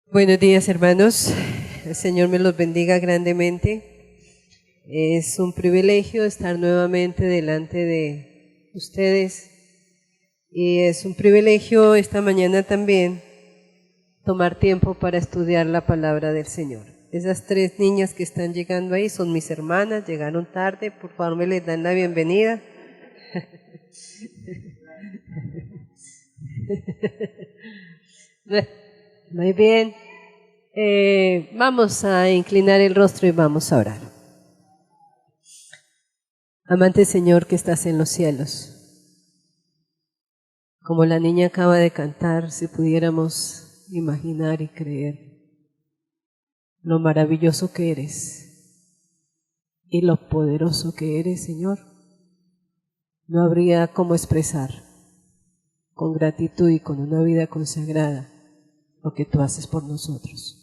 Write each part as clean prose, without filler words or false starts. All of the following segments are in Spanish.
Buenos días, hermanos. El Señor me los bendiga grandemente. Es un privilegio estar nuevamente delante de ustedes y es un privilegio esta mañana también tomar tiempo para estudiar la palabra del Señor. Esas tres niñas que están llegando ahí son mis hermanas, llegaron tarde, por favor me les dan la bienvenida. Muy bien. Vamos a inclinar el rostro y vamos a orar. Amante Señor que estás en los cielos, como la niña acaba de cantar, si pudiéramos imaginar y creer lo maravilloso que eres y lo poderoso que eres, Señor, no habría cómo expresar con gratitud y con una vida consagrada lo que tú haces por nosotros.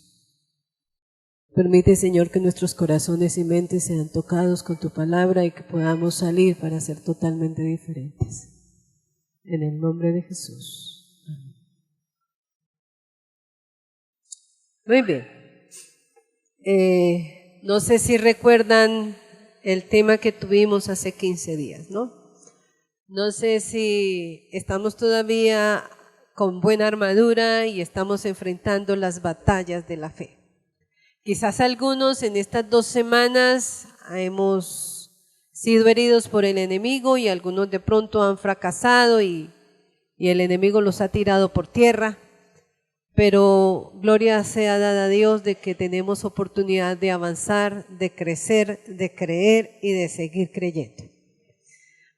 Permite, Señor, que nuestros corazones y mentes sean tocados con tu palabra y que podamos salir para ser totalmente diferentes. En el nombre de Jesús. Amén. Muy bien. No sé si recuerdan el tema que tuvimos hace 15 días, ¿no? No sé si estamos todavía con buena armadura y estamos enfrentando las batallas de la fe. Quizás algunos en estas 2 semanas hemos sido heridos por el enemigo y algunos de pronto han fracasado y el enemigo los ha tirado por tierra, pero gloria sea dada a Dios de que tenemos oportunidad de avanzar, de crecer, de creer y de seguir creyendo.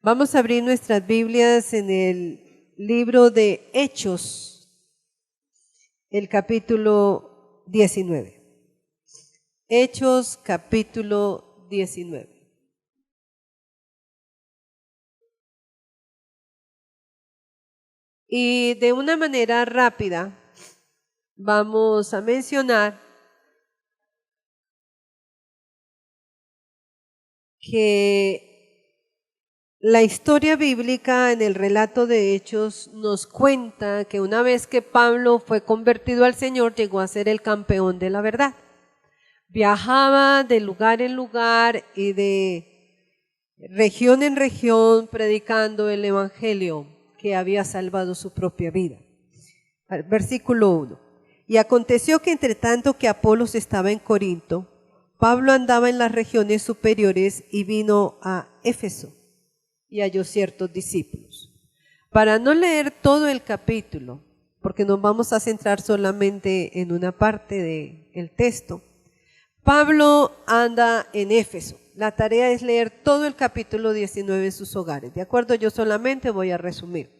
Vamos a abrir nuestras Biblias en el libro de Hechos, el capítulo 19. Hechos capítulo 19. Y de una manera rápida vamos a mencionar que la historia bíblica en el relato de Hechos nos cuenta que una vez que Pablo fue convertido al Señor, llegó a ser el campeón de la verdad. Viajaba de lugar en lugar y de región en región predicando el evangelio que había salvado su propia vida. Versículo 1. Y aconteció que entre tanto que Apolos estaba en Corinto, Pablo andaba en las regiones superiores y vino a Éfeso y halló ciertos discípulos. Para no leer todo el capítulo, porque nos vamos a centrar solamente en una parte del texto, Pablo anda en Éfeso. La tarea es leer todo el capítulo 19 en sus hogares. ¿De acuerdo? Yo solamente voy a resumir.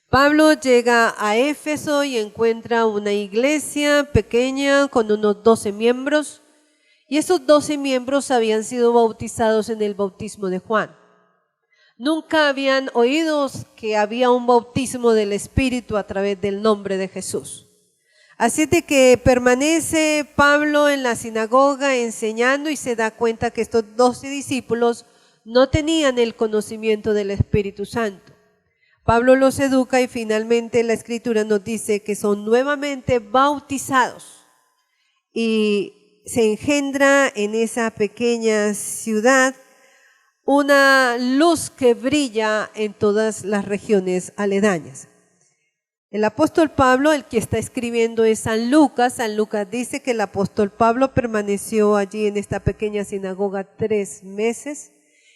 Pablo llega a Éfeso y encuentra una iglesia pequeña con unos 12 miembros. Y esos 12 miembros habían sido bautizados en el bautismo de Juan. Nunca habían oído que había un bautismo del Espíritu a través del nombre de Jesús. Así de que permanece Pablo en la sinagoga enseñando y se da cuenta que estos 12 discípulos no tenían el conocimiento del Espíritu Santo. Pablo los educa y finalmente la Escritura nos dice que son nuevamente bautizados y se engendra en esa pequeña ciudad una luz que brilla en todas las regiones aledañas. El apóstol Pablo, el que está escribiendo es San Lucas. San Lucas dice que el apóstol Pablo permaneció allí en esta pequeña sinagoga 3 meses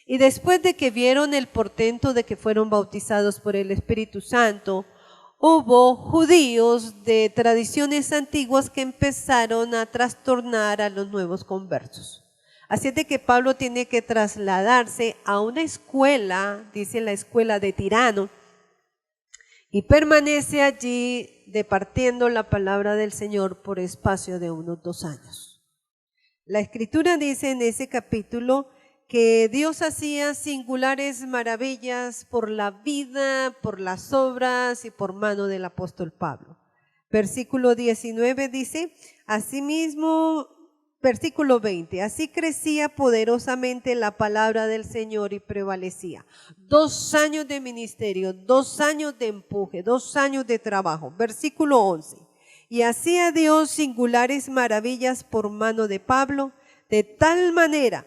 y después de que vieron el portento de que fueron bautizados por el Espíritu Santo, hubo judíos de tradiciones antiguas que empezaron a trastornar a los nuevos conversos. Así es de que Pablo tiene que trasladarse a una escuela, dice la escuela de Tirano, y permanece allí departiendo la palabra del Señor por espacio de unos 2 años. La Escritura dice en ese capítulo que Dios hacía singulares maravillas por la vida, por las obras y por mano del apóstol Pablo. Versículo 19 dice, asimismo, versículo 20, así crecía poderosamente la palabra del Señor y prevalecía. 2 años de ministerio, 2 años de empuje, 2 años de trabajo. Versículo 11, Y hacía Dios singulares maravillas por mano de Pablo, de tal manera,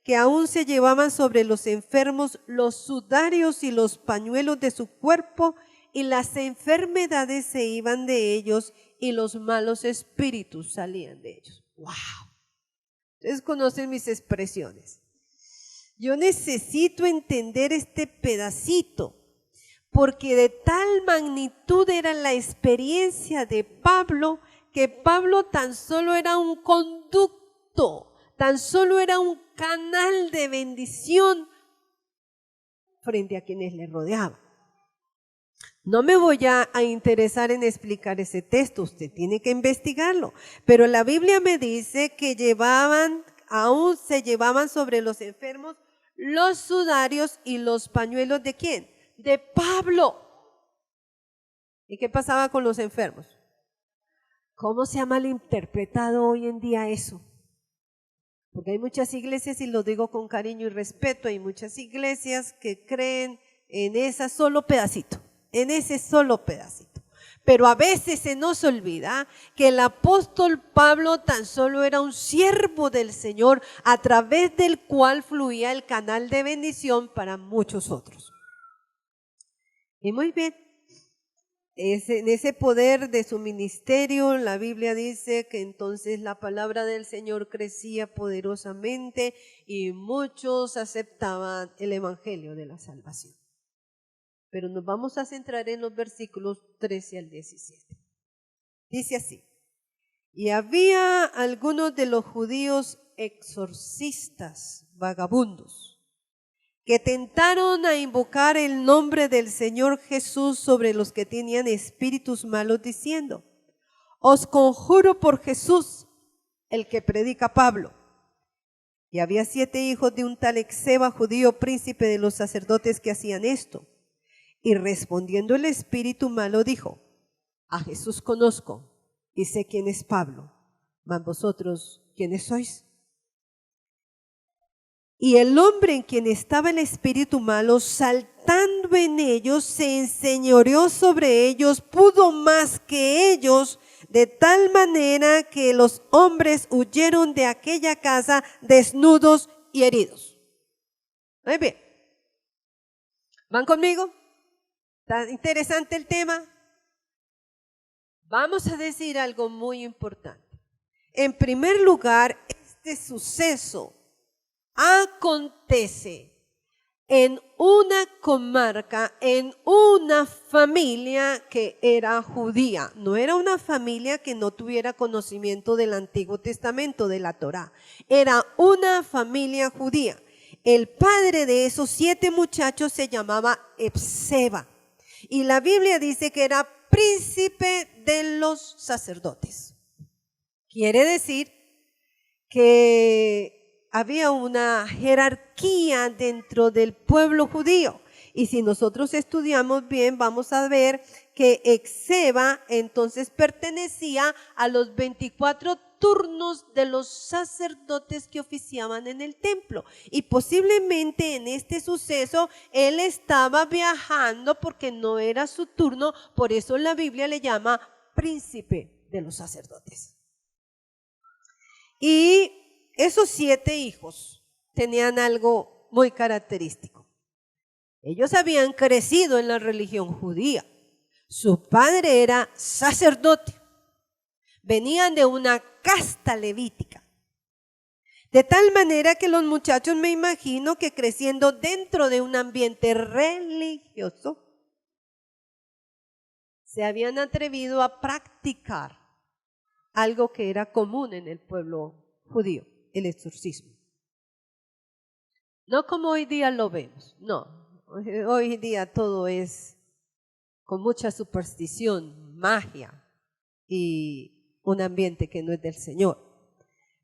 que aún se llevaban sobre los enfermos los sudarios y los pañuelos de su cuerpo, y las enfermedades se iban de ellos, y los malos espíritus salían de ellos. ¡Wow! Ustedes conocen mis expresiones. Yo necesito entender este pedacito, porque de tal magnitud era la experiencia de Pablo, que Pablo tan solo era un conducto, tan solo era un canal de bendición frente a quienes le rodeaban. No me voy a interesar en explicar ese texto, usted tiene que investigarlo, pero la Biblia me dice que aún se llevaban sobre los enfermos los sudarios y los pañuelos ¿de quién? De Pablo. ¿Y qué pasaba con los enfermos? ¿Cómo se ha malinterpretado hoy en día eso? Porque hay muchas iglesias, y lo digo con cariño y respeto, hay muchas iglesias que creen en ese solo pedacito. Pero a veces se nos olvida que el apóstol Pablo tan solo era un siervo del Señor, a través del cual fluía el canal de bendición para muchos otros. Y muy bien, en ese poder de su ministerio, la Biblia dice que entonces la palabra del Señor crecía poderosamente y muchos aceptaban el evangelio de la salvación. Pero nos vamos a centrar en los versículos 13 al 17. Dice así: y había algunos de los judíos exorcistas, vagabundos, que tentaron a invocar el nombre del Señor Jesús sobre los que tenían espíritus malos, diciendo: os conjuro por Jesús, el que predica Pablo. Y había 7 hijos de un tal Esceva, judío, príncipe de los sacerdotes, que hacían esto. Y respondiendo el espíritu malo dijo: a Jesús conozco y sé quién es Pablo, mas vosotros, ¿quiénes sois? Y el hombre en quien estaba el espíritu malo, saltando en ellos, se enseñoreó sobre ellos, pudo más que ellos, de tal manera que los hombres huyeron de aquella casa desnudos y heridos. Muy bien. ¿Van conmigo? ¿Está interesante el tema? Vamos a decir algo muy importante. En primer lugar, este suceso acontece en una comarca, en una familia que era judía. No era una familia que no tuviera conocimiento del Antiguo Testamento, de la Torá. Era una familia judía. El padre de esos 7 muchachos se llamaba Esceva. Y la Biblia dice que era príncipe de los sacerdotes. Quiere decir que había una jerarquía dentro del pueblo judío. Y si nosotros estudiamos bien, vamos a ver que Esceva entonces pertenecía a los 24 turnos de los sacerdotes que oficiaban en el templo. Y posiblemente en este suceso él estaba viajando porque no era su turno, por eso la Biblia le llama príncipe de los sacerdotes. Y esos 7 hijos tenían algo muy característico. Ellos habían crecido en la religión judía. Su padre era sacerdote. Venían de una casta levítica. De tal manera que los muchachos, me imagino que creciendo dentro de un ambiente religioso, se habían atrevido a practicar algo que era común en el pueblo judío, el exorcismo. No como hoy día lo vemos, no. Hoy día todo es con mucha superstición, magia y un ambiente que no es del Señor.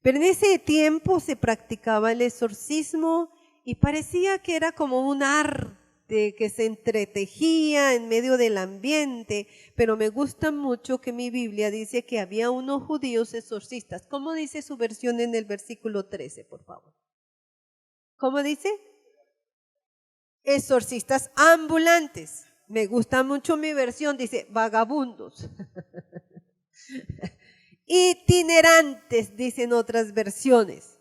Pero en ese tiempo se practicaba el exorcismo y parecía que era como un arte que se entretejía en medio del ambiente, pero me gusta mucho que mi Biblia dice que había unos judíos exorcistas. ¿Cómo dice su versión en el versículo 13, por favor? ¿Cómo dice? Exorcistas ambulantes. me gusta mucho mi versión, dice vagabundos. Itinerantes, dicen otras versiones,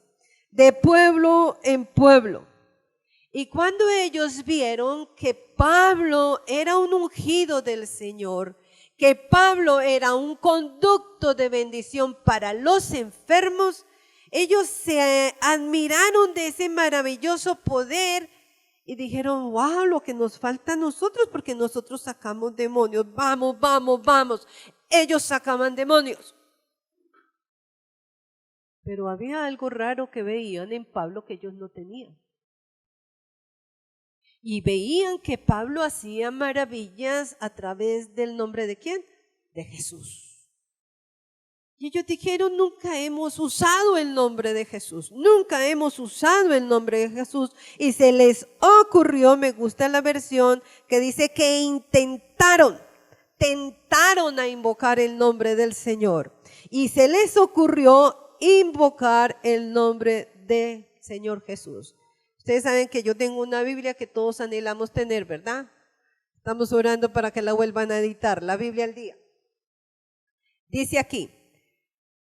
de pueblo en pueblo. Y cuando ellos vieron que Pablo era un ungido del Señor, que Pablo era un conducto de bendición para los enfermos, ellos se admiraron de ese maravilloso poder y dijeron, wow, lo que nos falta a nosotros, porque nosotros sacamos demonios, vamos, vamos, vamos. Ellos sacaban demonios. Pero había algo raro que veían en Pablo que ellos no tenían. Y veían que Pablo hacía maravillas a través del nombre ¿de quién? De Jesús. Y ellos dijeron, nunca hemos usado el nombre de Jesús, nunca hemos usado el nombre de Jesús. Y se les ocurrió, me gusta la versión que dice que tentaron a invocar el nombre del Señor. Y se les ocurrió invocar el nombre del Señor Jesús. Ustedes saben que yo tengo una Biblia que todos anhelamos tener, ¿verdad? Estamos orando para que la vuelvan a editar, la Biblia al día. Dice aquí,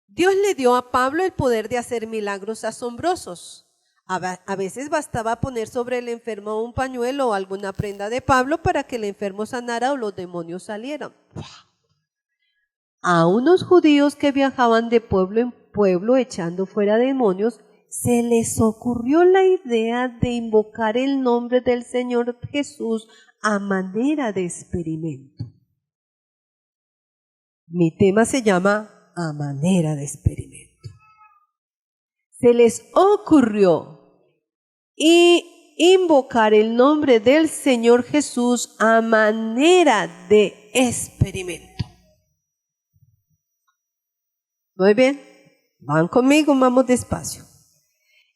Dios le dio a Pablo el poder de hacer milagros asombrosos. A veces bastaba poner sobre el enfermo un pañuelo o alguna prenda de Pablo para que el enfermo sanara o los demonios salieran. A unos judíos que viajaban de pueblo en pueblo echando fuera demonios, se les ocurrió la idea de invocar el nombre del Señor Jesús a manera de experimento. Mi tema se llama a manera de experimento. Se les ocurrió invocar el nombre del Señor Jesús a manera de experimento. Muy bien, van conmigo, vamos despacio.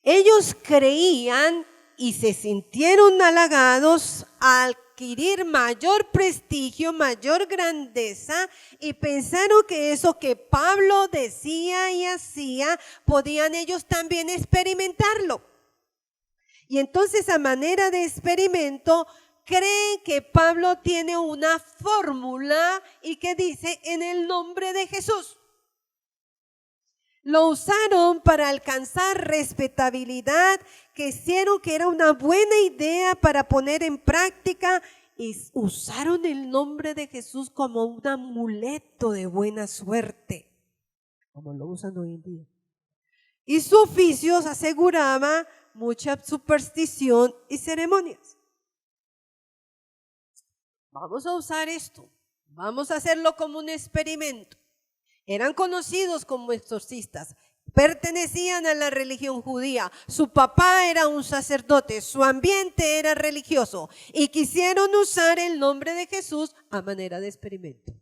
Ellos creían y se sintieron halagados al adquirir mayor prestigio, mayor grandeza, y pensaron que eso que Pablo decía y hacía, podían ellos también experimentarlo. Y entonces a manera de experimento, creen que Pablo tiene una fórmula y que dice en el nombre de Jesús. Lo usaron para alcanzar respetabilidad, que hicieron que era una buena idea para poner en práctica, y usaron el nombre de Jesús como un amuleto de buena suerte, como lo usan hoy en día. Y su oficio aseguraba mucha superstición y ceremonias. Vamos a usar esto, vamos a hacerlo como un experimento. Eran conocidos como exorcistas, pertenecían a la religión judía, su papá era un sacerdote, su ambiente era religioso y quisieron usar el nombre de Jesús a manera de experimento.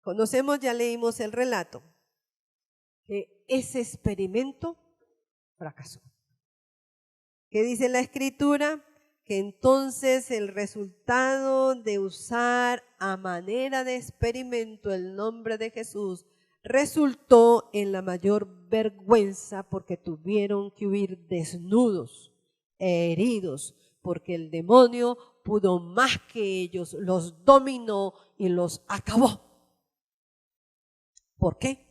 Conocemos, ya leímos el relato, que ese experimento fracasó. ¿Qué dice la Escritura? Que entonces el resultado de usar a manera de experimento el nombre de Jesús resultó en la mayor vergüenza, porque tuvieron que huir desnudos, heridos, porque el demonio pudo más que ellos, los dominó y los acabó. ¿Por qué?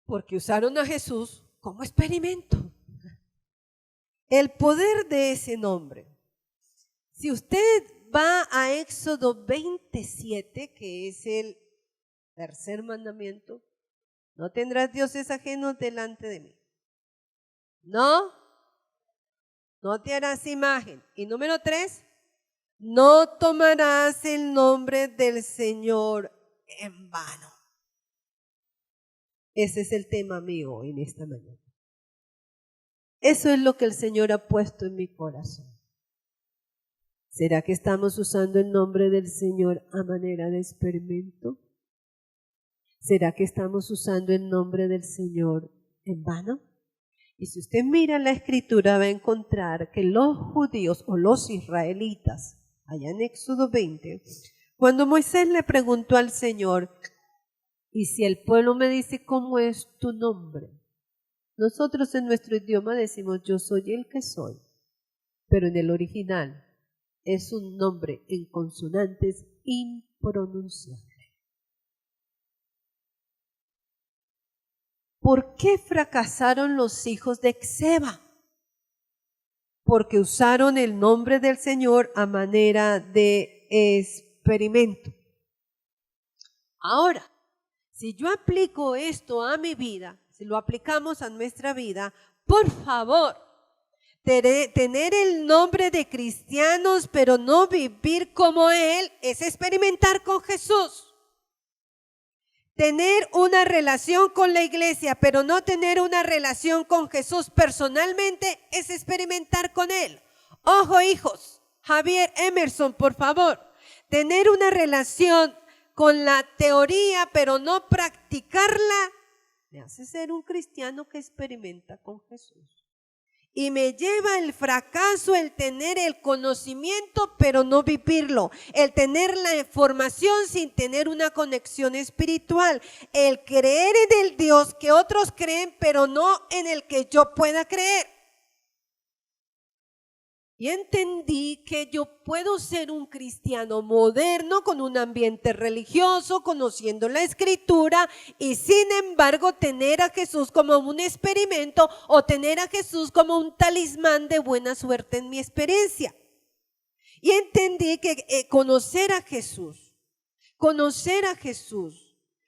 Porque usaron a Jesús como experimento. El poder de ese nombre. Si usted va a Éxodo 27, que es el tercer mandamiento, no tendrás dioses ajenos delante de mí. No te harás imagen. Y número 3, no tomarás el nombre del Señor en vano. Ese es el tema mío en esta mañana. Eso es lo que el Señor ha puesto en mi corazón. ¿Será que estamos usando el nombre del Señor a manera de experimento? ¿Será que estamos usando el nombre del Señor en vano? Y si usted mira la Escritura, va a encontrar que los judíos o los israelitas, allá en Éxodo 20, cuando Moisés le preguntó al Señor, y si el pueblo me dice cómo es tu nombre, nosotros en nuestro idioma decimos, yo soy el que soy. pero en el original es un nombre en consonantes impronunciable. ¿Por qué fracasaron los hijos de Esceva? Porque usaron el nombre del Señor a manera de experimento. Ahora, si yo aplico esto a mi vida, si lo aplicamos a nuestra vida, por favor, tener el nombre de cristianos, pero no vivir como Él, es experimentar con Jesús. Tener una relación con la iglesia, pero no tener una relación con Jesús personalmente, es experimentar con Él. Ojo, hijos, Javier Emerson, por favor, tener una relación con la teoría, pero no practicarla, me hace ser un cristiano que experimenta con Jesús. Y me lleva el fracaso el tener el conocimiento, pero no vivirlo. El tener la información sin tener una conexión espiritual. El creer en el Dios que otros creen, pero no en el que yo pueda creer. Y entendí que yo puedo ser un cristiano moderno con un ambiente religioso, conociendo la Escritura y sin embargo tener a Jesús como un experimento o tener a Jesús como un talismán de buena suerte en mi experiencia. Y entendí que conocer a Jesús,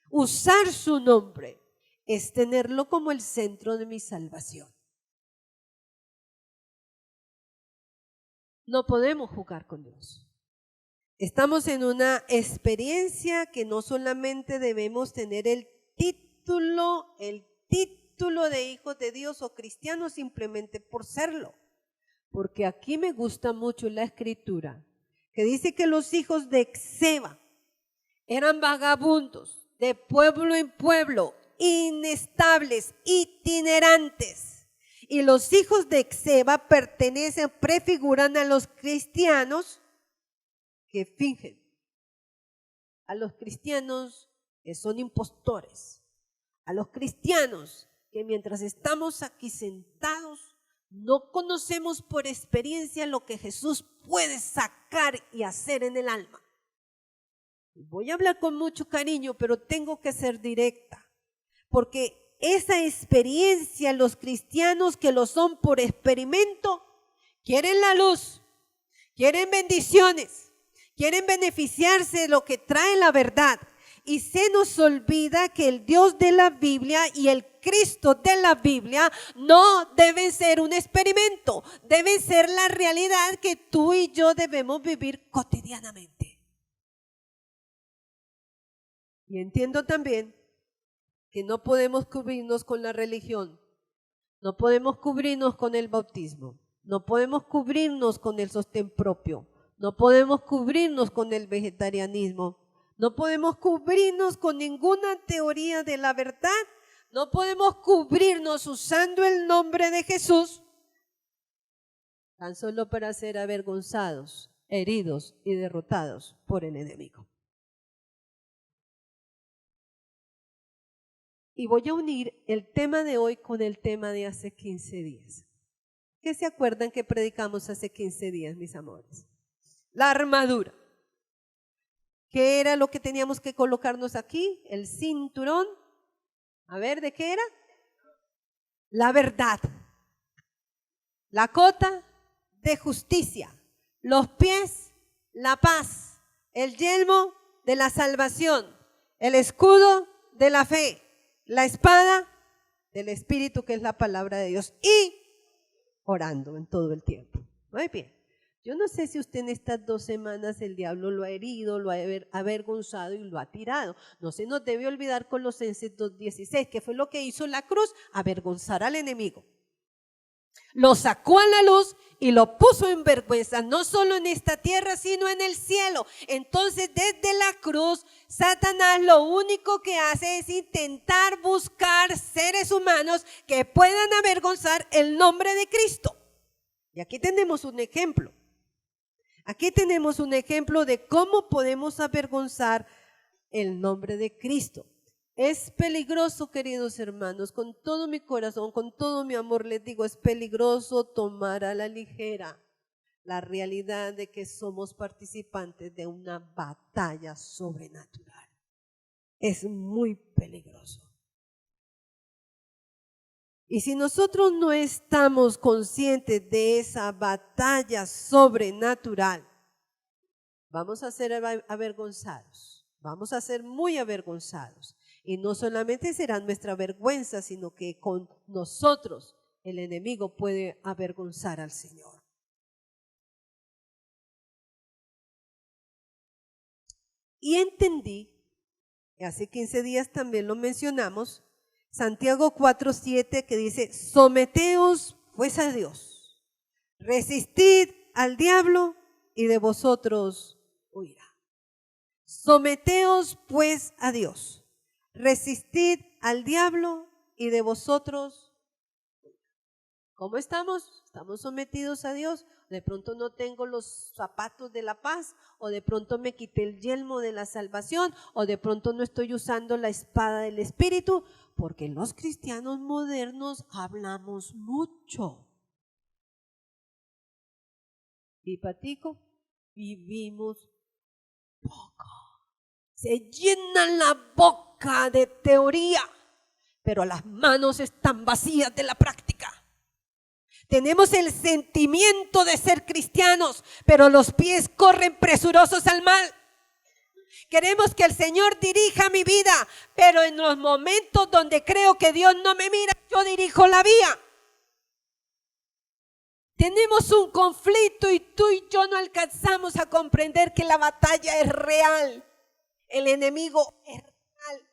usar su nombre, es tenerlo como el centro de mi salvación. No podemos jugar con Dios. Estamos en una experiencia que no solamente debemos tener el título de hijos de Dios o cristianos simplemente por serlo. Porque aquí me gusta mucho la escritura, que dice que los hijos de Esceva eran vagabundos, de pueblo en pueblo, inestables, itinerantes. Y los hijos de Esceva prefiguran a los cristianos que fingen, a los cristianos que son impostores, a los cristianos que mientras estamos aquí sentados no conocemos por experiencia lo que Jesús puede sacar y hacer en el alma. Voy a hablar con mucho cariño, pero tengo que ser directa, porque esa experiencia, los cristianos que lo son por experimento, quieren la luz, quieren bendiciones, quieren beneficiarse de lo que trae la verdad. Y se nos olvida que el Dios de la Biblia y el Cristo de la Biblia no deben ser un experimento, deben ser la realidad que tú y yo debemos vivir cotidianamente. Y entiendo también que no podemos cubrirnos con la religión, no podemos cubrirnos con el bautismo, no podemos cubrirnos con el sostén propio, no podemos cubrirnos con el vegetarianismo, no podemos cubrirnos con ninguna teoría de la verdad, no podemos cubrirnos usando el nombre de Jesús, tan solo para ser avergonzados, heridos y derrotados por el enemigo. Y voy a unir el tema de hoy con el tema de hace 15 días. ¿Qué se acuerdan que predicamos hace 15 días, mis amores? La armadura. ¿Qué era lo que teníamos que colocarnos aquí? El cinturón. A ver, ¿de qué era? La verdad. La cota de justicia. Los pies, la paz. El yelmo de la salvación. El escudo de la fe. La espada del Espíritu, que es la palabra de Dios, y orando en todo el tiempo. Muy bien. Yo no sé si usted en estas 2 semanas el diablo lo ha herido, lo ha avergonzado y lo ha tirado. No se nos debe olvidar Colosenses 2:16, que fue lo que hizo la cruz, avergonzar al enemigo. Lo sacó a la luz y lo puso en vergüenza, no solo en esta tierra, sino en el cielo. Entonces, desde la cruz, Satanás lo único que hace es intentar buscar seres humanos que puedan avergonzar el nombre de Cristo. Y aquí tenemos un ejemplo. Aquí tenemos un ejemplo de cómo podemos avergonzar el nombre de Cristo. Es peligroso, queridos hermanos, con todo mi corazón, con todo mi amor les digo, es peligroso tomar a la ligera la realidad de que somos participantes de una batalla sobrenatural. Es muy peligroso. Y si nosotros no estamos conscientes de esa batalla sobrenatural, vamos a ser avergonzados, vamos a ser muy avergonzados. Y no solamente será nuestra vergüenza, sino que con nosotros el enemigo puede avergonzar al Señor. Y entendí, y hace 15 días también lo mencionamos, Santiago 4:7, que dice: someteos pues a Dios, resistid al diablo y de vosotros huirá. Someteos pues a Dios, resistid al diablo y de vosotros huirá. ¿Cómo estamos? ¿Estamos sometidos a Dios? De pronto no tengo los zapatos de la paz, o de pronto me quité el yelmo de la salvación, o de pronto no estoy usando la espada del Espíritu, porque los cristianos modernos hablamos mucho. Y Patico, vivimos poco. Se llenan la boca de teoría, pero las manos están vacías de la práctica. Tenemos el sentimiento de ser cristianos, pero los pies corren presurosos al mal. Queremos que el Señor dirija mi vida, pero en los momentos donde creo que Dios no me mira, yo dirijo la vía. Tenemos un conflicto y tú y yo no alcanzamos a comprender que la batalla es real. El enemigo es real.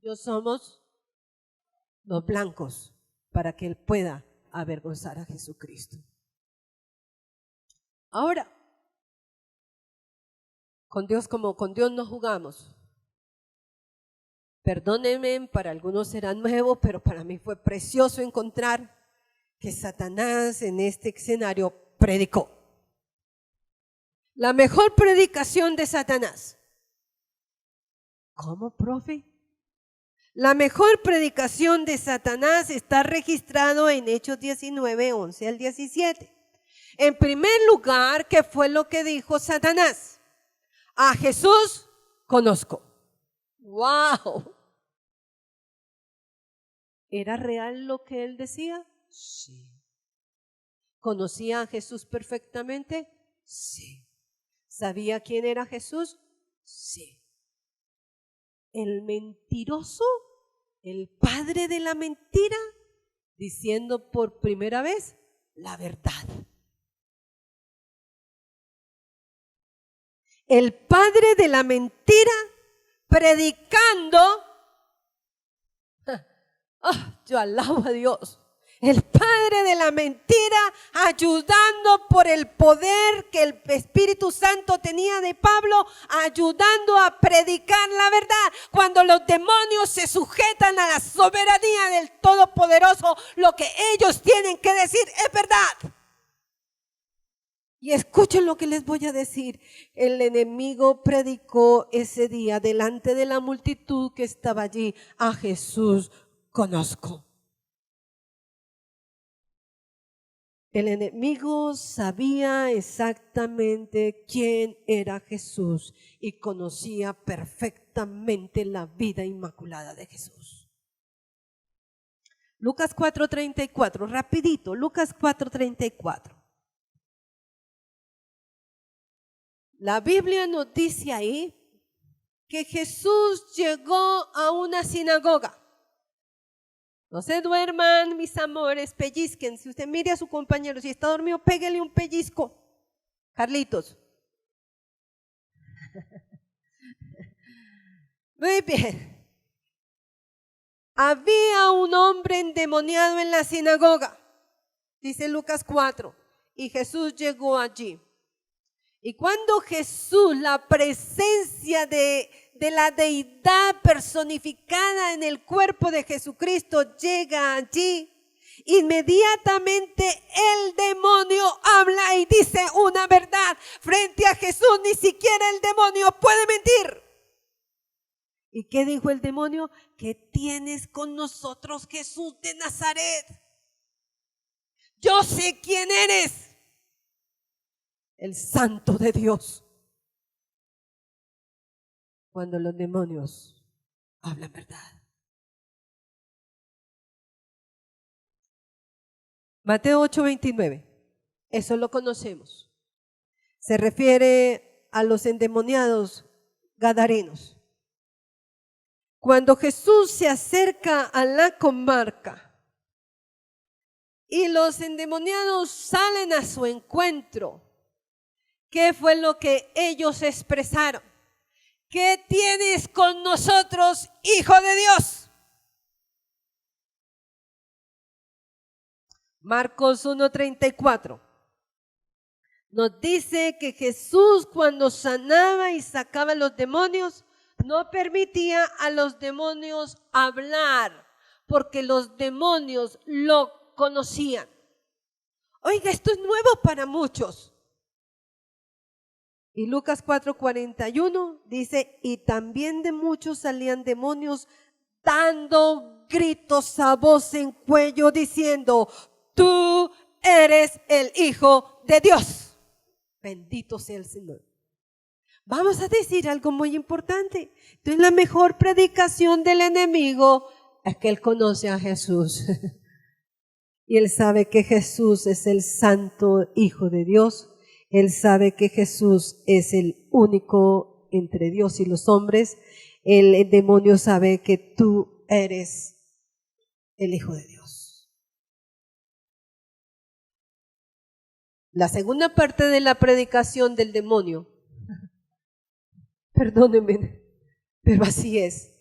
Yo somos los blancos para que Él pueda avergonzar a Jesucristo. Ahora, con Dios, como con Dios no jugamos. Perdónenme, para algunos será nuevo, pero para mí fue precioso encontrar que Satanás en este escenario predicó. La mejor predicación de Satanás. ¿Cómo, profe? La mejor predicación de Satanás está registrado en Hechos 19, 11 al 17. En primer lugar, ¿qué fue lo que dijo Satanás? A Jesús conozco. ¡Wow! ¿Era real lo que él decía? Sí. ¿Conocía a Jesús perfectamente? Sí. ¿Sabía quién era Jesús? Sí. El mentiroso, el padre de la mentira, diciendo por primera vez la verdad. El padre de la mentira predicando. Yo alabo a Dios. El padre de la mentira ayudando por el poder que el Espíritu Santo tenía de Pablo, ayudando a predicar la verdad. Cuando los demonios se sujetan a la soberanía del Todopoderoso, lo que ellos tienen que decir es verdad. Y escuchen lo que les voy a decir. El enemigo predicó ese día delante de la multitud que estaba allí: a Jesús conozco. El enemigo sabía exactamente quién era Jesús y conocía perfectamente la vida inmaculada de Jesús. Lucas 4:34, rapidito, Lucas 4:34. La Biblia nos dice ahí que Jesús llegó a una sinagoga. No se duerman, mis amores, pellizquen. Si usted mire a su compañero, si está dormido, pégale un pellizco. Carlitos. Muy bien. Había un hombre endemoniado en la sinagoga, dice Lucas 4, y Jesús llegó allí. Y cuando Jesús, la presencia de la deidad personificada en el cuerpo de Jesucristo, llega allí, inmediatamente el demonio habla y dice una verdad. Frente a Jesús ni siquiera el demonio puede mentir. ¿Y qué dijo el demonio? ¿Qué tienes con nosotros, Jesús de Nazaret? yo sé quién eres, el Santo de Dios. Cuando los demonios hablan verdad. Mateo 8:29, eso lo conocemos. Se refiere a los endemoniados gadarenos. Cuando Jesús se acerca a la comarca y los endemoniados salen a su encuentro, ¿qué fue lo que ellos expresaron? ¿Qué tienes con nosotros, Hijo de Dios? Marcos 1:34 nos dice que Jesús, cuando sanaba y sacaba a los demonios, no permitía a los demonios hablar, porque los demonios lo conocían. Oiga, esto es nuevo para muchos. Y Lucas 4:41 dice, y también de muchos salían demonios dando gritos a voz en cuello diciendo, tú eres el Hijo de Dios. Bendito sea el Señor. Vamos a decir algo muy importante. Entonces la mejor predicación del enemigo es que él conoce a Jesús. Y él sabe que Jesús es el Santo Hijo de Dios. Él sabe que Jesús es el único entre Dios y los hombres. El demonio sabe que tú eres el Hijo de Dios. La segunda parte de la predicación del demonio, perdónenme, pero así es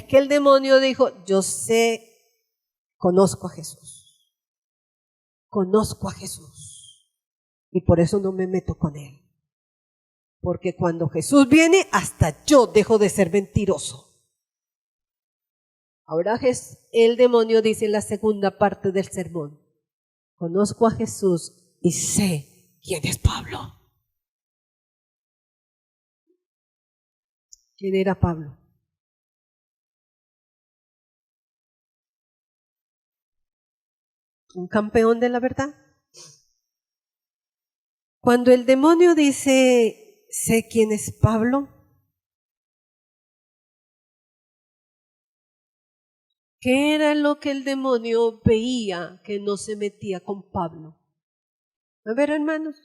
que el demonio dijo, yo sé, conozco a Jesús, y por eso no me meto con él, porque cuando Jesús viene, hasta yo dejo de ser mentiroso. Ahora el demonio dice en la segunda parte del sermón, conozco a Jesús y sé quién es Pablo. ¿Quién era Pablo? Un campeón de la verdad. Cuando el demonio dice, sé quién es Pablo, ¿qué era lo que el demonio veía que no se metía con Pablo? A ver, hermanos,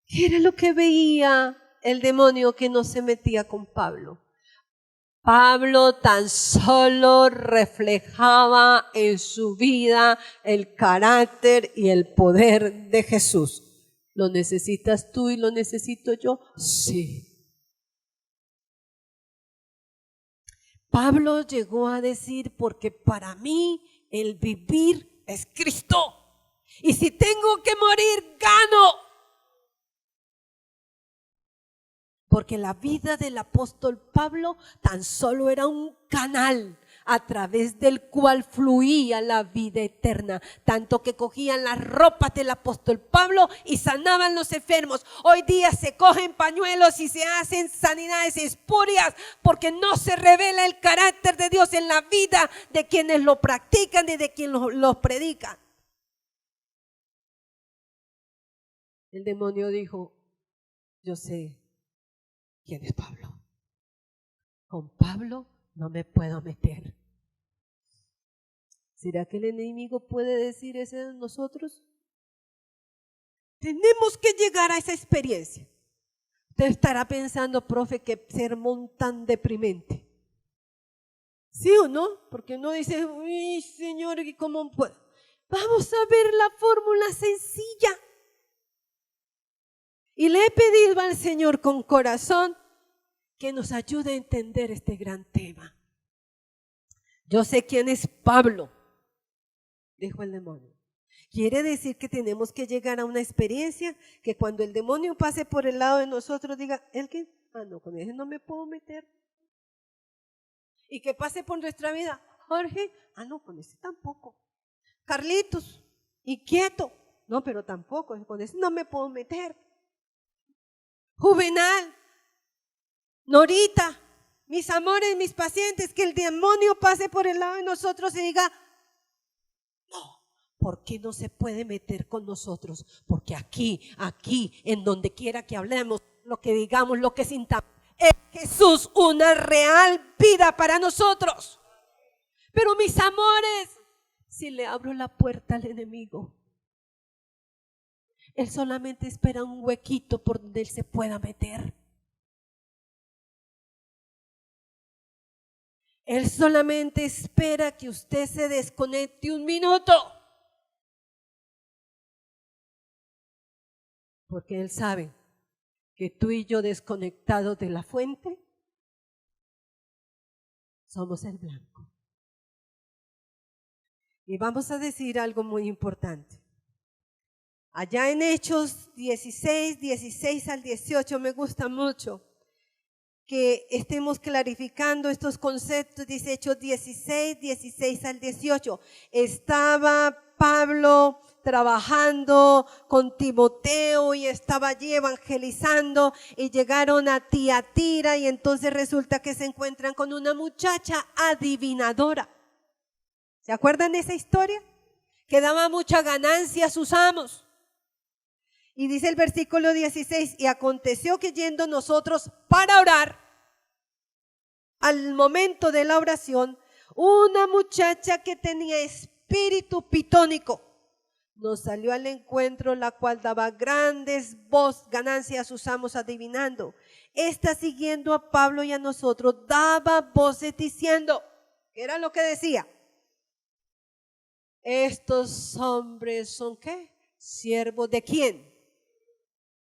¿qué era lo que veía el demonio que no se metía con Pablo? Pablo tan solo reflejaba en su vida el carácter y el poder de Jesús. ¿Lo necesitas tú y lo necesito yo? Sí. Pablo llegó a decir, porque para mí el vivir es Cristo. Y si tengo que morir, gano. Porque la vida del apóstol Pablo tan solo era un canal a través del cual fluía la vida eterna. Tanto que cogían las ropas del apóstol Pablo y sanaban los enfermos. Hoy día se cogen pañuelos y se hacen sanidades espurias porque no se revela el carácter de Dios en la vida de quienes lo practican y de quienes lo predican. El demonio dijo, yo sé quién es Pablo. Con Pablo no me puedo meter. ¿Será que el enemigo puede decir eso de nosotros? Tenemos que llegar a esa experiencia. Usted estará pensando, profe, qué sermón tan deprimente. ¿Sí o no? Porque uno dice, uy, Señor, ¿cómo puedo? Vamos a ver la fórmula sencilla. Y le he pedido al Señor con corazón que nos ayude a entender este gran tema. Yo sé quién es Pablo, dijo el demonio. Quiere decir que tenemos que llegar a una experiencia que cuando el demonio pase por el lado de nosotros diga, ¿el qué? Ah, no, con ese no me puedo meter. Y que pase por nuestra vida, Jorge, ah, no, con ese tampoco. Carlitos, y quieto, no, pero tampoco, con ese no me puedo meter. Juvenal, Norita, mis amores, mis pacientes, que el demonio pase por el lado de nosotros y diga, no, ¿Por qué no se puede meter con nosotros? Porque aquí, en donde quiera que hablemos, lo que digamos, lo que sintamos, es Jesús una real vida para nosotros. Pero mis amores, si le abro la puerta al enemigo, él solamente espera un huequito por donde él se pueda meter. Él solamente espera que usted se desconecte un minuto. Porque él sabe que tú y yo desconectados de la fuente somos el blanco. Y vamos a decir algo muy importante. Allá en Hechos 16 al 18 me gusta mucho que estemos clarificando estos conceptos. Dice Hechos 16 al 18. Estaba Pablo trabajando con Timoteo y estaba allí evangelizando y llegaron a Tiatira y entonces resulta que se encuentran con una muchacha adivinadora. ¿Se acuerdan de esa historia? Que daba mucha ganancia a sus amos. Y dice el versículo 16, y aconteció que yendo nosotros para orar, al momento de la oración, una muchacha que tenía espíritu pitónico nos salió al encuentro, la cual daba grandes ganancias a sus amos adivinando. Esta, siguiendo a Pablo y a nosotros, daba voces diciendo, ¿qué era lo que decía? Estos hombres son ¿qué? Siervos de quién.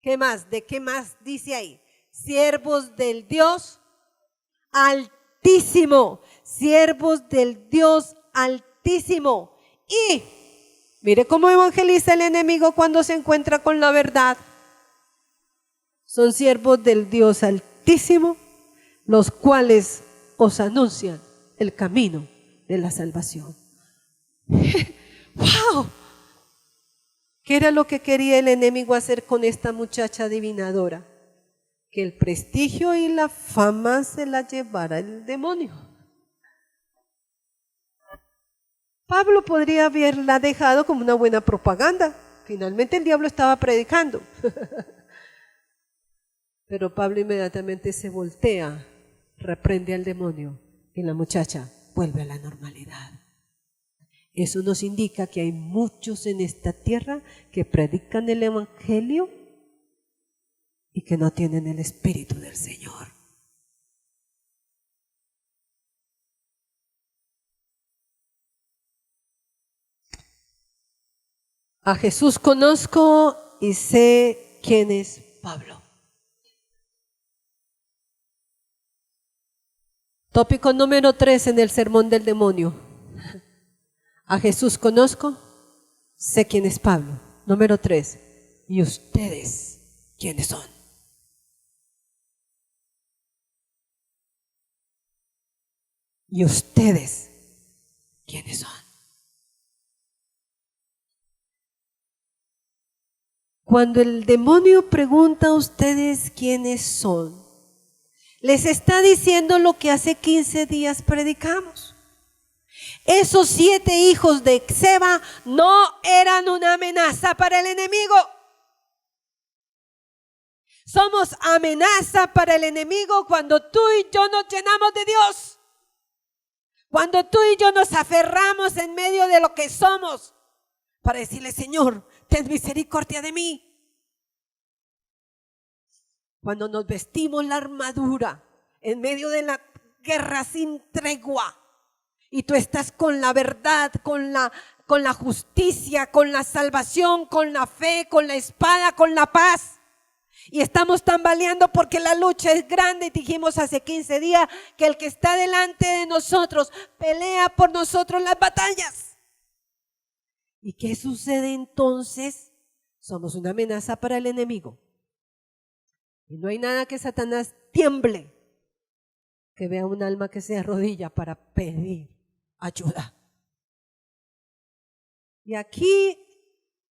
¿Qué más? ¿De qué más dice ahí? Siervos del Dios Altísimo. Siervos del Dios Altísimo. Y mire cómo evangeliza el enemigo cuando se encuentra con la verdad. Son siervos del Dios Altísimo, los cuales os anuncian el camino de la salvación. ¡Wow! ¿Qué era lo que quería el enemigo hacer con esta muchacha adivinadora? Que el prestigio y la fama se la llevara el demonio. Pablo podría haberla dejado como una buena propaganda. Finalmente el diablo estaba predicando. Pero Pablo inmediatamente se voltea, reprende al demonio y la muchacha vuelve a la normalidad. Eso nos indica que hay muchos en esta tierra que predican el evangelio y que no tienen el Espíritu del Señor. A Jesús conozco y sé quién es Pablo. Tópico número 3 en el sermón del demonio. A Jesús conozco, sé quién es Pablo. Número 3. ¿Y ustedes quiénes son? ¿Y ustedes quiénes son? Cuando el demonio pregunta a ustedes quiénes son, les está diciendo lo que hace 15 días predicamos. Esos 7 hijos de Seba no eran una amenaza para el enemigo. Somos amenaza para el enemigo cuando tú y yo nos llenamos de Dios. Cuando tú y yo nos aferramos en medio de lo que somos para decirle, Señor, ten misericordia de mí. Cuando nos vestimos la armadura en medio de la guerra sin tregua y tú estás con la verdad, con la justicia, con la salvación, con la fe, con la espada, con la paz. Y estamos tambaleando porque la lucha es grande. Y dijimos hace 15 días que el que está delante de nosotros pelea por nosotros las batallas. ¿Y qué sucede entonces? Somos una amenaza para el enemigo. Y no hay nada que Satanás tiemble que vea un alma que se arrodilla para pedir ayuda. Y aquí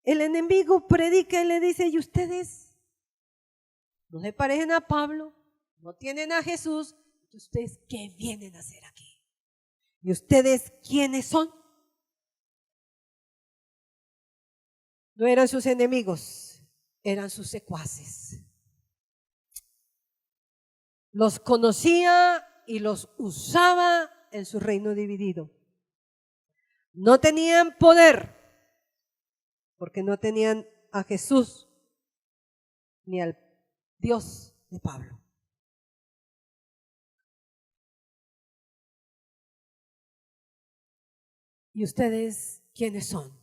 el enemigo predica y le dice, ¿y ustedes? ¿No se parecen a Pablo? ¿No tienen a Jesús? ¿Y ustedes qué vienen a hacer aquí? ¿Y ustedes quiénes son? No eran sus enemigos, eran sus secuaces. Los conocía y los usaba en su reino dividido. No tenían poder porque no tenían a Jesús ni al Dios de Pablo. ¿Y ustedes quiénes son?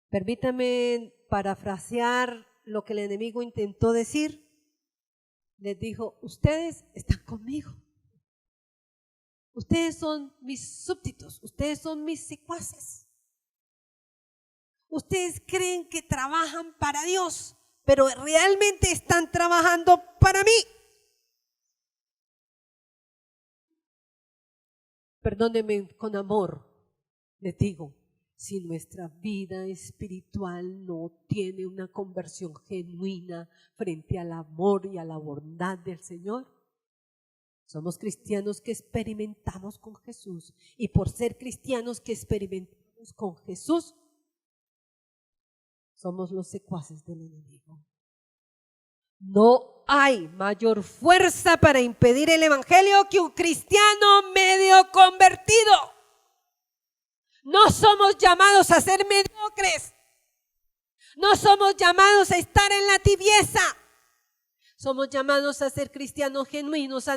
Permítame parafrasear lo que el enemigo intentó decir. Les dijo, ustedes están conmigo. Ustedes son mis súbditos, ustedes son mis secuaces. Ustedes creen que trabajan para Dios, pero realmente están trabajando para mí. Perdónenme con amor, les digo, si nuestra vida espiritual no tiene una conversión genuina frente al amor y a la bondad del Señor, somos cristianos que experimentamos con Jesús, y por ser cristianos que experimentamos con Jesús, somos los secuaces del enemigo. No hay mayor fuerza para impedir el evangelio que un cristiano medio convertido. No somos llamados a ser mediocres. No somos llamados a estar en la tibieza. Somos llamados a ser cristianos genuinos,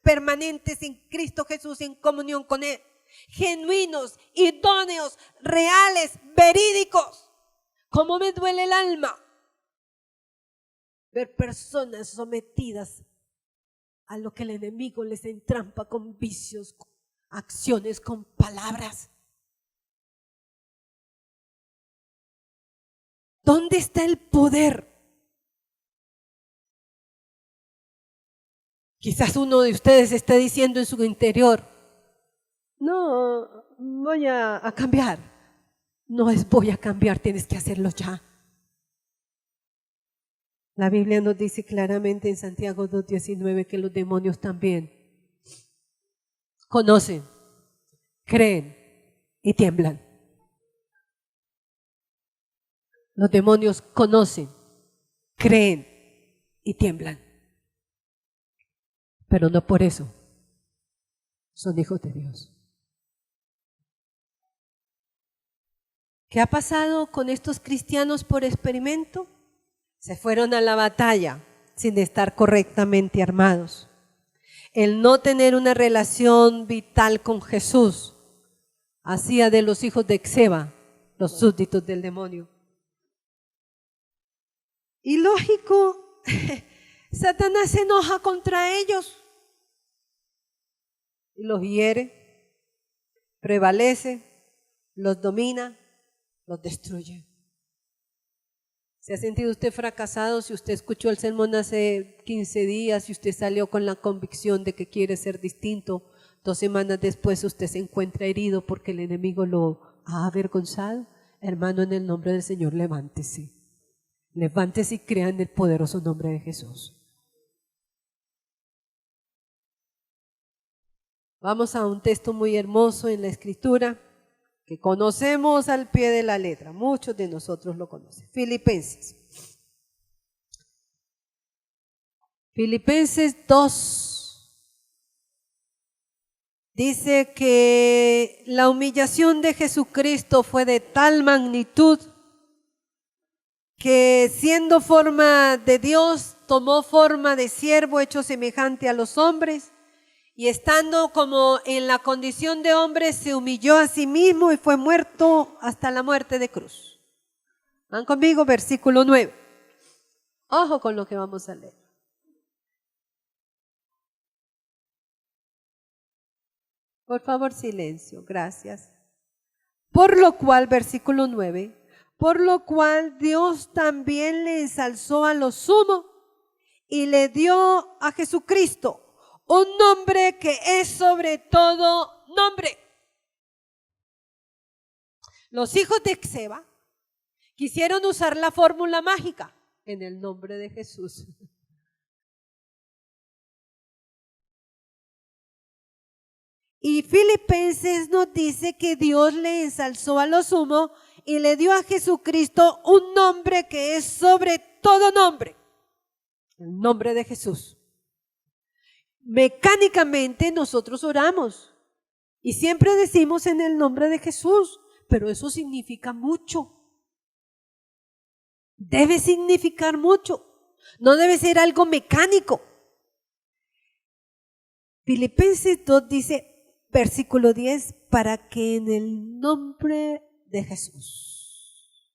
permanentes en Cristo Jesús, en comunión con Él. Genuinos, idóneos, reales, verídicos. ¿Cómo me duele el alma ver personas sometidas a lo que el enemigo les entrampa con vicios, con acciones, con palabras? ¿Dónde está el poder? Quizás uno de ustedes esté diciendo en su interior, no, voy a cambiar. No es voy a cambiar, tienes que hacerlo ya. La Biblia nos dice claramente en Santiago 2:19 que los demonios también conocen, creen y tiemblan. Los demonios conocen, creen y tiemblan. Pero no por eso son hijos de Dios. ¿Qué ha pasado con estos cristianos por experimento? Se fueron a la batalla sin estar correctamente armados. El no tener una relación vital con Jesús hacía de los hijos de Esceva los súbditos del demonio. Y lógico, Satanás se enoja contra ellos y los hiere, prevalece, los domina, los destruye. ¿Se ha sentido usted fracasado si usted escuchó el sermón hace 15 días y usted salió con la convicción de que quiere ser distinto? 2 semanas después usted se encuentra herido porque el enemigo lo ha avergonzado. Hermano, en el nombre del Señor, levántese. Levántese y crea en el poderoso nombre de Jesús. Vamos a un texto muy hermoso en la Escritura que conocemos al pie de la letra. Muchos de nosotros lo conocen. Filipenses. Filipenses 2. Dice que la humillación de Jesucristo fue de tal magnitud que siendo forma de Dios, tomó forma de siervo hecho semejante a los hombres, y estando como en la condición de hombre, se humilló a sí mismo y fue muerto hasta la muerte de cruz. Van conmigo, versículo 9. Ojo con lo que vamos a leer. Por favor, silencio, gracias. Por lo cual, versículo 9, por lo cual Dios también le ensalzó a lo sumo y le dio a Jesucristo un nombre que es sobre todo nombre. Los hijos de Esceva quisieron usar la fórmula mágica en el nombre de Jesús. Y Filipenses nos dice que Dios le ensalzó a lo sumo y le dio a Jesucristo un nombre que es sobre todo nombre, el nombre de Jesús. Mecánicamente nosotros oramos y siempre decimos en el nombre de Jesús, pero eso significa mucho. Debe significar mucho, no debe ser algo mecánico. Filipenses 2 dice, versículo 10, para que en el nombre de Jesús.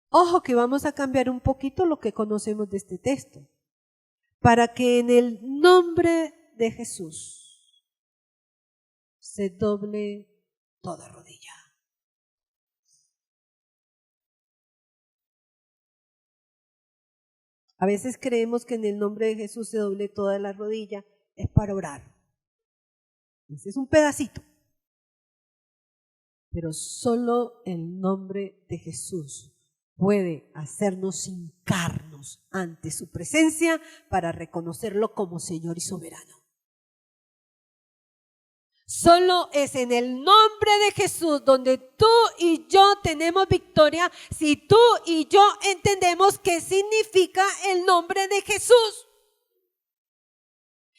Ojo que vamos a cambiar un poquito lo que conocemos de este texto. Para que en el nombre de Jesús se doble toda rodilla. A veces creemos que en el nombre de Jesús se doble toda la rodilla, es para orar. Ese es un pedacito. Pero solo el nombre de Jesús puede hacernos hincarnos ante su presencia para reconocerlo como Señor y soberano. Solo es en el nombre de Jesús donde tú y yo tenemos victoria si tú y yo entendemos qué significa el nombre de Jesús.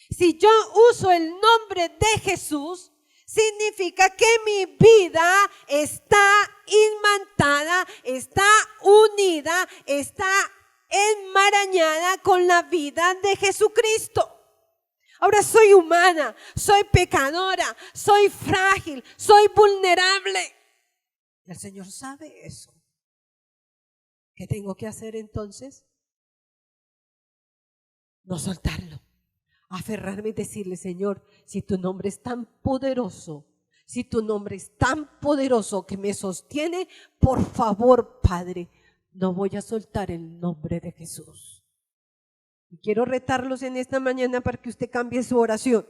Si yo uso el nombre de Jesús, significa que mi vida está imantada, está unida, está enmarañada con la vida de Jesucristo. Ahora soy humana, soy pecadora, soy frágil, soy vulnerable. El Señor sabe eso. ¿Qué tengo que hacer entonces? No soltarlo. Aferrarme y decirle, Señor, si tu nombre es tan poderoso, si tu nombre es tan poderoso que me sostiene, por favor, Padre, no voy a soltar el nombre de Jesús. Y quiero retarlos en esta mañana para que usted cambie su oración.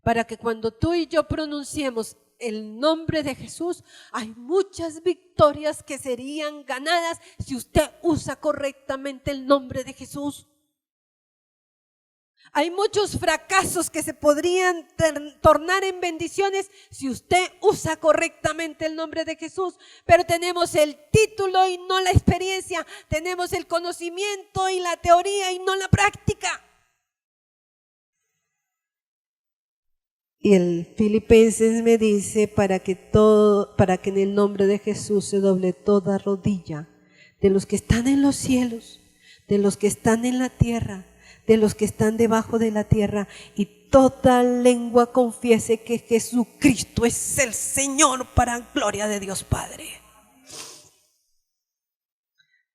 Para que cuando tú y yo pronunciemos el nombre de Jesús, hay muchas victorias que serían ganadas si usted usa correctamente el nombre de Jesús. Hay muchos fracasos que se podrían tornar en bendiciones si usted usa correctamente el nombre de Jesús. Pero tenemos el título y no la experiencia. Tenemos el conocimiento y la teoría y no la práctica. Y el Filipenses me dice para que en el nombre de Jesús se doble toda rodilla de los que están en los cielos, de los que están en la tierra, de los que están debajo de la tierra, y toda lengua confiese que Jesucristo es el Señor para gloria de Dios Padre.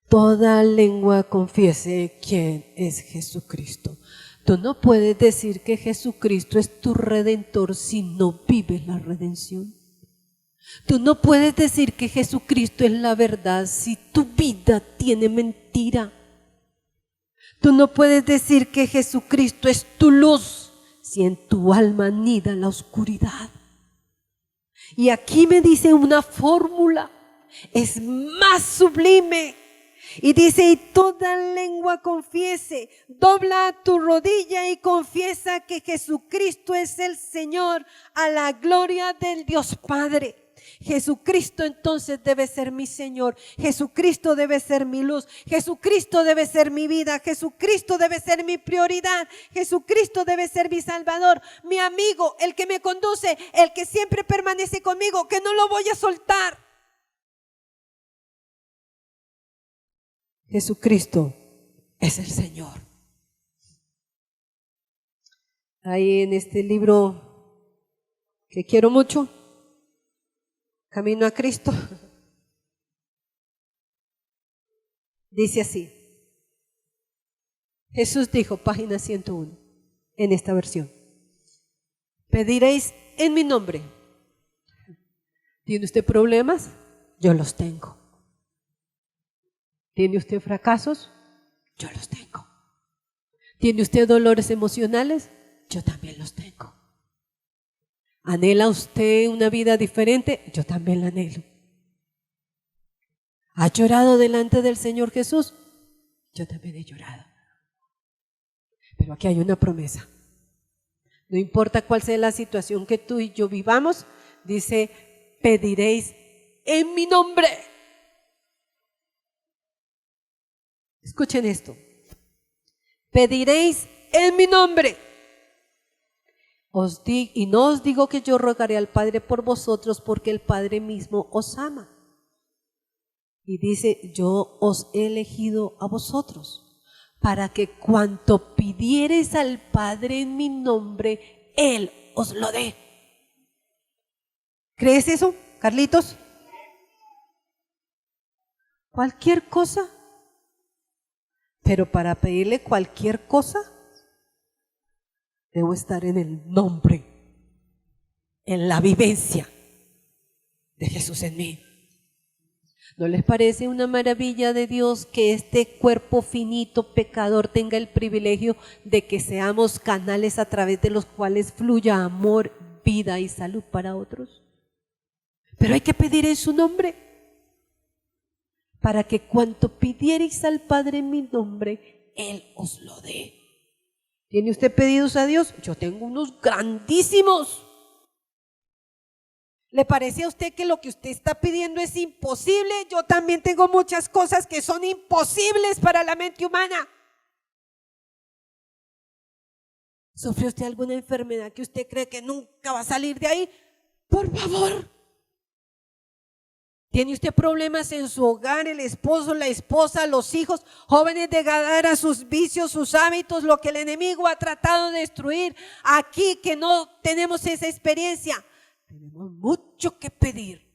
Toda lengua confiese quién es Jesucristo. Tú no puedes decir que Jesucristo es tu redentor si no vives la redención. Tú no puedes decir que Jesucristo es la verdad si tu vida tiene mentira. Tú no puedes decir que Jesucristo es tu luz si en tu alma anida la oscuridad. Y aquí me dice una fórmula, es más sublime. Y dice, y toda lengua confiese, dobla tu rodilla y confiesa que Jesucristo es el Señor, a la gloria del Dios Padre. Jesucristo entonces debe ser mi Señor, Jesucristo debe ser mi luz, Jesucristo debe ser mi vida, Jesucristo debe ser mi prioridad, Jesucristo debe ser mi Salvador, mi amigo, el que me conduce, el que siempre permanece conmigo, que no lo voy a soltar. Jesucristo es el Señor. Ahí en este libro que quiero mucho, Camino a Cristo, dice así. Jesús dijo, página 101, en esta versión: pediréis en mi nombre. ¿Tiene usted problemas? Yo los tengo. ¿Tiene usted fracasos? Yo los tengo. ¿Tiene usted dolores emocionales? Yo también los tengo. ¿Anhela usted una vida diferente? Yo también la anhelo. ¿Ha llorado delante del Señor Jesús? Yo también he llorado. Pero aquí hay una promesa. No importa cuál sea la situación que tú y yo vivamos, dice, pediréis en mi nombre. Escuchen esto. Pediréis en mi nombre. Y no os digo que yo rogaré al Padre por vosotros, porque el Padre mismo os ama. Y dice, yo os he elegido a vosotros, para que cuanto pidiereis al Padre en mi nombre, Él os lo dé. ¿Crees eso, Carlitos? Cualquier cosa. Pero para pedirle cualquier cosa, debo estar en el nombre, en la vivencia de Jesús en mí. ¿No les parece una maravilla de Dios que este cuerpo finito, pecador, tenga el privilegio de que seamos canales a través de los cuales fluya amor, vida y salud para otros? Pero hay que pedir en su nombre, para que cuanto pidierais al Padre en mi nombre, Él os lo dé. ¿Tiene usted pedidos a Dios? Yo tengo unos grandísimos. ¿Le parece a usted que lo que usted está pidiendo es imposible? Yo también tengo muchas cosas que son imposibles para la mente humana. ¿Sufre usted alguna enfermedad que usted cree que nunca va a salir de ahí? Por favor. ¿Tiene usted problemas en su hogar, el esposo, la esposa, los hijos, jóvenes de Gadara, sus vicios, sus hábitos, lo que el enemigo ha tratado de destruir? Aquí que no tenemos esa experiencia, tenemos mucho que pedir,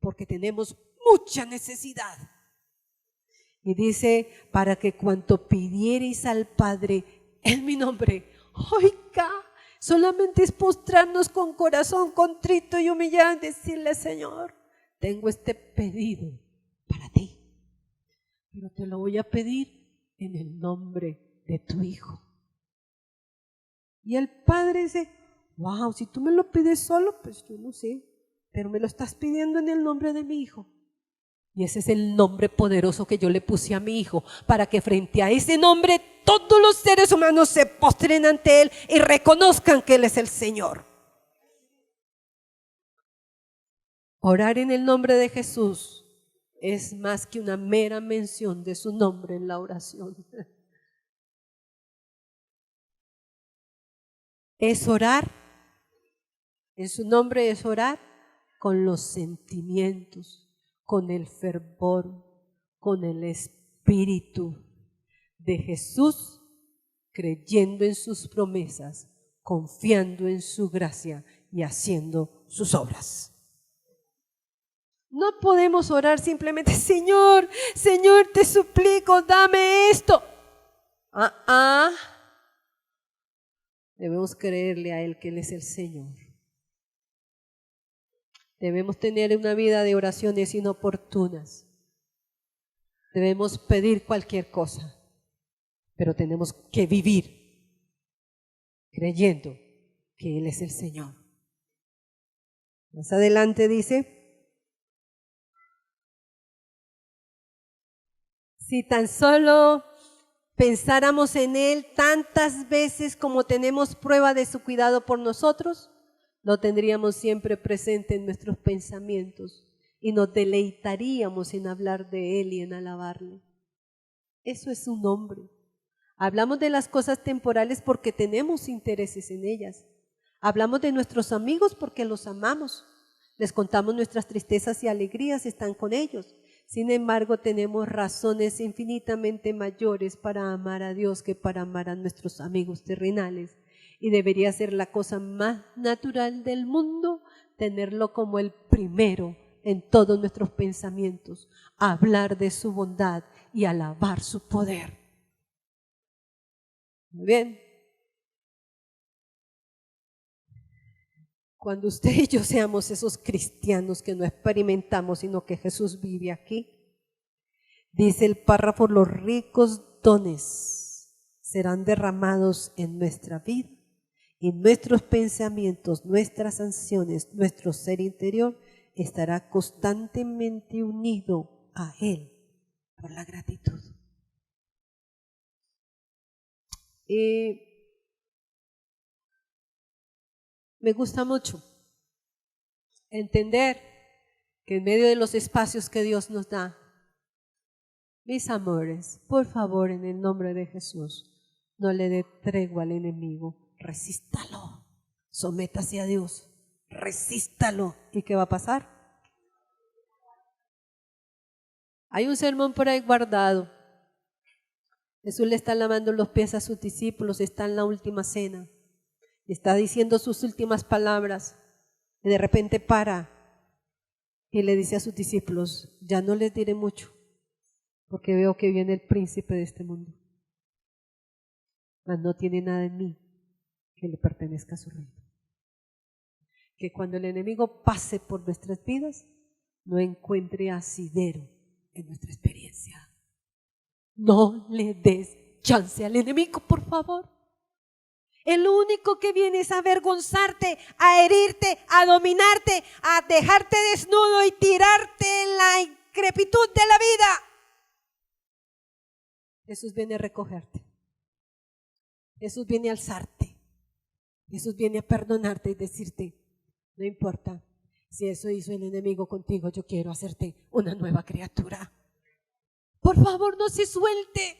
porque tenemos mucha necesidad. Y dice, para que cuanto pidiereis al Padre en mi nombre, oiga, solamente es postrarnos con corazón contrito y humillado, decirle, Señor, tengo este pedido para ti, pero te lo voy a pedir en el nombre de tu Hijo. Y el Padre dice, wow, si tú me lo pides solo, pues yo no sé, pero me lo estás pidiendo en el nombre de mi Hijo. Y ese es el nombre poderoso que yo le puse a mi Hijo, para que frente a ese nombre todos los seres humanos se postren ante Él y reconozcan que Él es el Señor. Orar en el nombre de Jesús es más que una mera mención de su nombre en la oración. Es orar, en su nombre es orar con los sentimientos, con el fervor, con el espíritu de Jesús, creyendo en sus promesas, confiando en su gracia y haciendo sus obras. No podemos orar simplemente, Señor, Señor, te suplico, dame esto. Debemos creerle a Él que Él es el Señor. Debemos tener una vida de oraciones inoportunas. Debemos pedir cualquier cosa, pero tenemos que vivir creyendo que Él es el Señor. Más adelante dice, si tan solo pensáramos en Él tantas veces como tenemos prueba de su cuidado por nosotros, lo tendríamos siempre presente en nuestros pensamientos y nos deleitaríamos en hablar de Él y en alabarle. Eso es su nombre. Hablamos de las cosas temporales porque tenemos intereses en ellas. Hablamos de nuestros amigos porque los amamos. Les contamos nuestras tristezas y alegrías, están con ellos. Sin embargo, tenemos razones infinitamente mayores para amar a Dios que para amar a nuestros amigos terrenales. Y debería ser la cosa más natural del mundo tenerlo como el primero en todos nuestros pensamientos, hablar de su bondad y alabar su poder. Muy bien. Cuando usted y yo seamos esos cristianos que no experimentamos, sino que Jesús vive aquí, dice el párrafo, los ricos dones serán derramados en nuestra vida y nuestros pensamientos, nuestras acciones, nuestro ser interior estará constantemente unido a Él por la gratitud. Me gusta mucho Entender que en medio de los espacios que Dios nos da, mis amores, por favor, en el nombre de Jesús, no le dé tregua al enemigo. Resístalo. Sométase a Dios. Resístalo. ¿Y qué va a pasar? Hay un sermón por ahí guardado. Jesús le está lavando los pies a sus discípulos, está en la última cena, está diciendo sus últimas palabras, y de repente para y le dice a sus discípulos: ya no les diré mucho, porque veo que viene el príncipe de este mundo, mas no tiene nada en mí que le pertenezca a su reino. Que cuando el enemigo pase por nuestras vidas, no encuentre asidero en nuestra experiencia. No le des chance al enemigo, por favor. El único que viene es a avergonzarte, a herirte, a dominarte, a dejarte desnudo y tirarte en la increpitud de la vida. Jesús viene a recogerte. Jesús viene a alzarte. Jesús viene a perdonarte y decirte: no importa si eso hizo el enemigo contigo, yo quiero hacerte una nueva criatura. Por favor, no se suelte.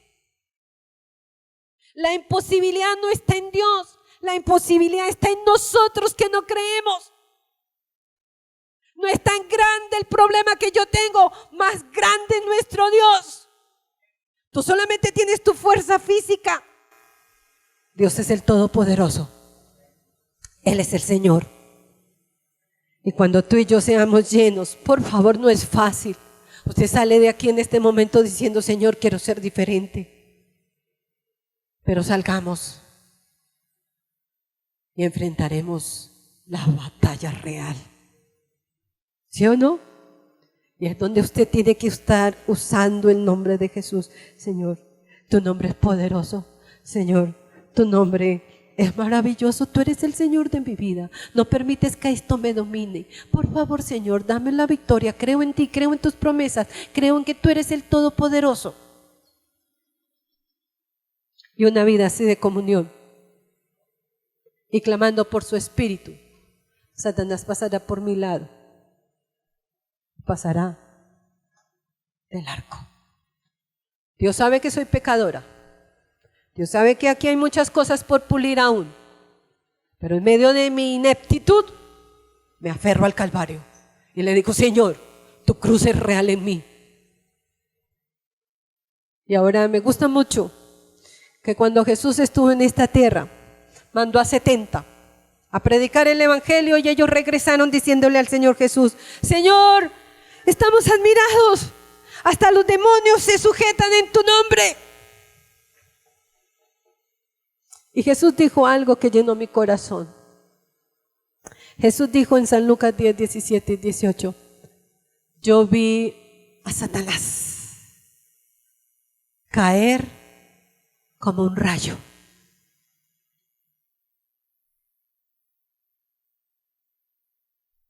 La imposibilidad no está en Dios, la imposibilidad está en nosotros que no creemos. No es tan grande el problema que yo tengo, más grande es nuestro Dios. Tú solamente tienes tu fuerza física. Dios es el Todopoderoso. Él es el Señor. Y cuando tú y yo seamos llenos, por favor, no es fácil. Usted sale de aquí en este momento diciendo: Señor, quiero ser diferente. Pero salgamos y enfrentaremos la batalla real. ¿Sí o no? Y es donde usted tiene que estar usando el nombre de Jesús. Señor, tu nombre es poderoso. Señor, tu nombre es maravilloso. Tú eres el Señor de mi vida. No permites que esto me domine. Por favor, Señor, dame la victoria. Creo en ti, creo en tus promesas. Creo en que tú eres el Todopoderoso. Y una vida así de comunión y clamando por su espíritu, Satanás pasará por mi lado, pasará del arco. Dios sabe que soy pecadora, Dios sabe que aquí hay muchas cosas por pulir aún, pero en medio de mi ineptitud me aferro al Calvario y le digo: Señor, tu cruz es real en mí. Y ahora me gusta mucho que cuando Jesús estuvo en esta tierra, mandó a 70 a predicar el evangelio, y ellos regresaron diciéndole al Señor Jesús: Señor, estamos admirados, hasta los demonios se sujetan en tu nombre. Y Jesús dijo algo que llenó mi corazón. Jesús dijo en San Lucas 10, 17 y 18: yo vi a Satanás caer como un rayo.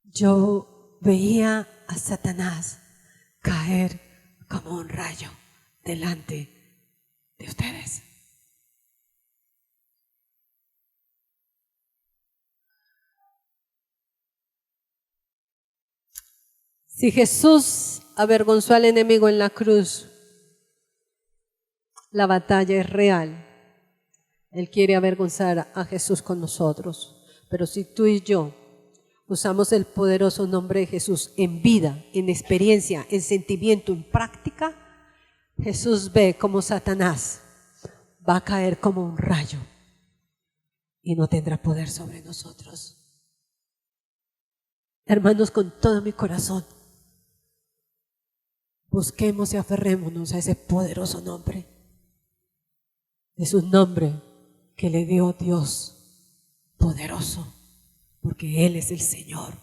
Yo veía a Satanás caer como un rayo delante de ustedes. Si Jesús avergonzó al enemigo en la cruz, la batalla es real. Él quiere avergonzar a Jesús con nosotros. Pero si tú y yo usamos el poderoso nombre de Jesús en vida, en experiencia, en sentimiento, en práctica, Jesús ve cómo Satanás va a caer como un rayo y no tendrá poder sobre nosotros. Hermanos, con todo mi corazón, busquemos y aferrémonos a ese poderoso nombre. Es un nombre que le dio Dios poderoso, porque Él es el Señor.